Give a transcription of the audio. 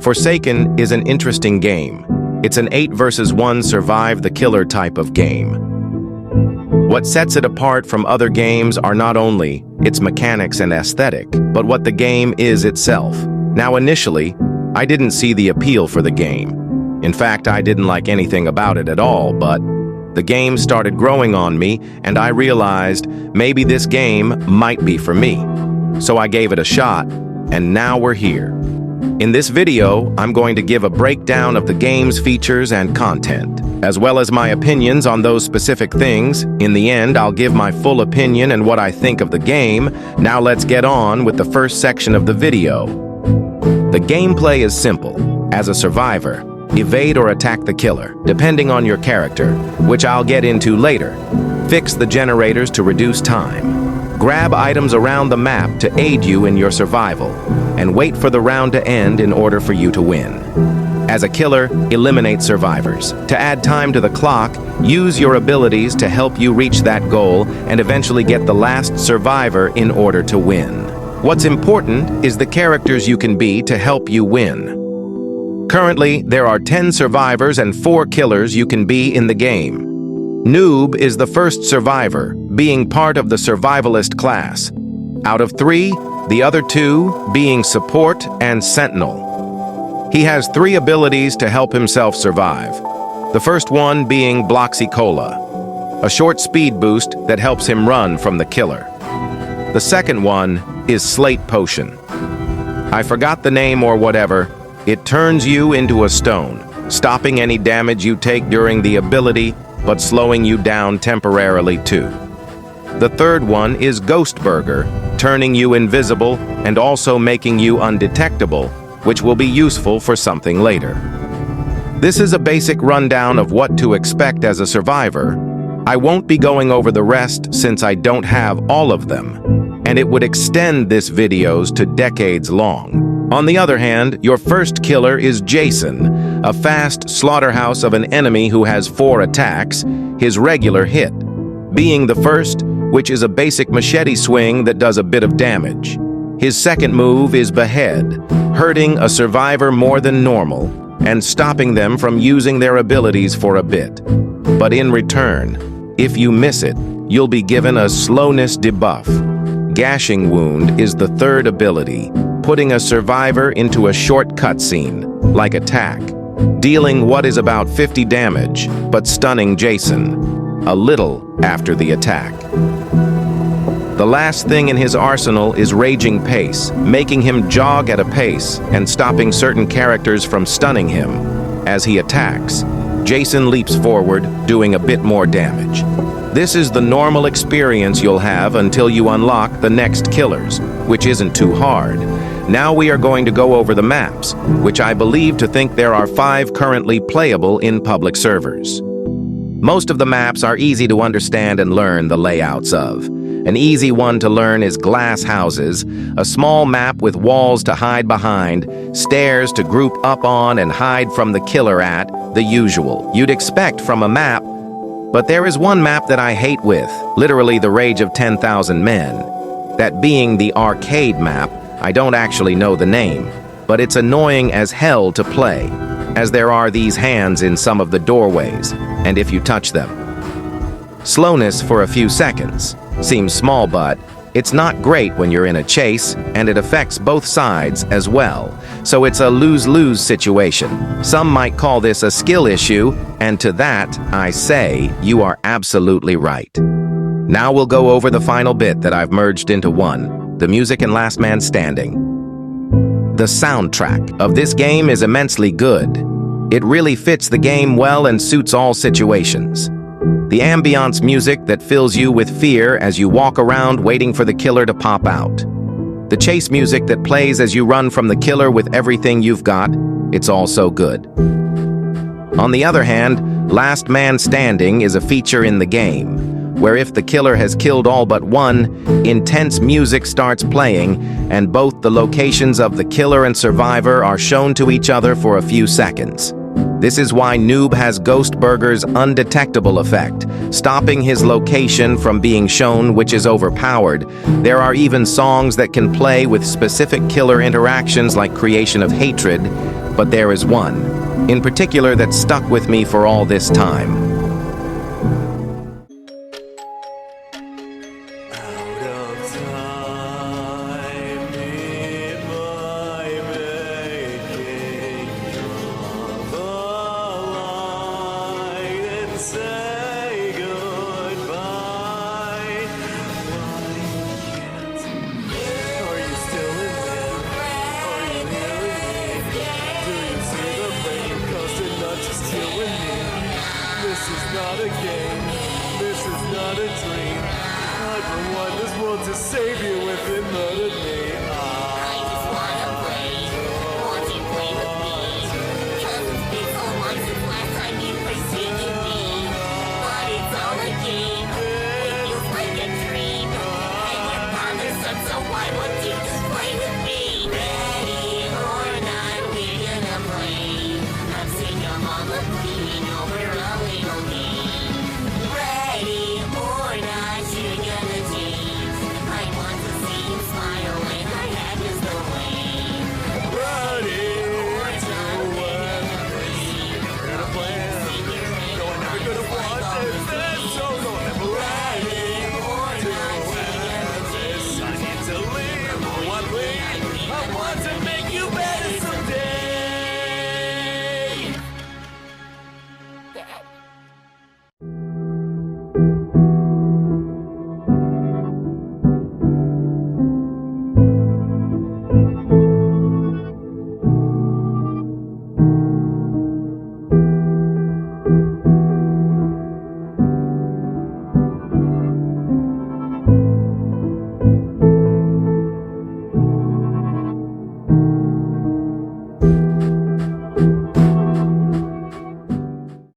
Forsaken is an interesting game. It's an 8 versus 1 survive the killer type of game. What sets it apart from other games are not only its mechanics and aesthetic, but what the game is itself. Now initially, I didn't see the appeal for the game. In fact, I didn't like anything about it at all, but the game started growing on me and I realized maybe this game might be for me. So I gave it a shot, and now we're here. In this video, I'm going to give a breakdown of the game's features and content, as well as my opinions on those specific things. In the end, I'll give my full opinion and what I think of the game. Now let's get on with the first section of the video. The gameplay is simple. As a survivor, evade or attack the killer, depending on your character, which I'll get into later. Fix the generators to reduce time. Grab items around the map to aid you in your survival, and wait for the round to end in order for you to win. As a killer, eliminate survivors. To add time to the clock, use your abilities to help you reach that goal and eventually get the last survivor in order to win. What's important is the characters you can be to help you win. Currently, there are 10 survivors and 4 killers you can be in the game. Noob is the first survivor, being part of the survivalist class. Out of 3, the other 2 being support and sentinel. He has 3 abilities to help himself survive. The first one being hola, a short speed boost that helps him run from the killer. The second one is slate potion. I forgot the name or whatever. It turns you into a stone, stopping any damage you take during the ability, but slowing you down temporarily too. The third one is Ghost Burger, turning you invisible and also making you undetectable, which will be useful for something later. This is a basic rundown of what to expect as a survivor. I won't be going over the rest since I don't have all of them, and it would extend this videos to decades long. On the other hand, your first killer is Jason, a fast slaughterhouse of an enemy who has 4 attacks, his regular hit being the first, which is a basic machete swing that does a bit of damage. His second move is behead, hurting a survivor more than normal and stopping them from using their abilities for a bit. But in return, if you miss it, you'll be given a slowness debuff. Gashing wound is the third ability, putting a survivor into a short cutscene, like attack, dealing what is about 50 damage, but stunning Jason a little after the attack. The last thing in his arsenal is raging pace, making him jog at a pace and stopping certain characters from stunning him. As he attacks, Jason leaps forward, doing a bit more damage. This is the normal experience you'll have until you unlock the next killers, which isn't too hard. Now we are going to go over the maps, which I believe to think there are 5 currently playable in public servers. Most of the maps are easy to understand and learn the layouts of. An easy one to learn is Glass Houses, a small map with walls to hide behind, stairs to group up on and hide from the killer at, the usual you'd expect from a map. But there is one map that I hate with, literally the rage of 10,000 men. That being the arcade map. I don't actually know the name, but it's annoying as hell to play, as there are these hands in some of the doorways, and if you touch them. Slowness for a few seconds. Seems small, but it's not great when you're in a chase, and it affects both sides as well. So it's a lose-lose situation. Some might call this a skill issue, and to that, I say, you are absolutely right. Now we'll go over the final bit that I've merged into one. The music and Last Man Standing. The soundtrack of this game is immensely good. It really fits the game well and suits all situations. The ambiance music that fills you with fear as you walk around waiting for the killer to pop out. The chase music that plays as you run from the killer with everything you've got. It's all so good. On the other hand, Last Man Standing is a feature in the game, where if the killer has killed all but one, intense music starts playing, and both the locations of the killer and survivor are shown to each other for a few seconds. This is why Noob has Ghost Burger's undetectable effect, stopping his location from being shown, which is overpowered. There are even songs that can play with specific killer interactions like creation of hatred, but there is one, in particular, that stuck with me for all this time. Out of time in my making, draw the line and say goodbye. Why can't Are you still in there? Are you hearing me? Do you see the pain? 'Cause they're not just killing me. This is not a game. This is not a dream. I don't want this world to save you if it murdered me. I just wanna play. Won't you play with me? 'Cause it's been so long since last time you forsaken me. But it's all a game. It feels like a dream. And your father's son, so why won't you just play with me? Ready or not, we're gonna play. I'm sick of all the bleeding over a little game. Ready or not, you're gonna change. I want to see you smile when I have is the way. Ready to win. Got a plan. No, I'm never gonna want this. So no, I'm ready to win this. I need to leave one thing. I want to make you better someday.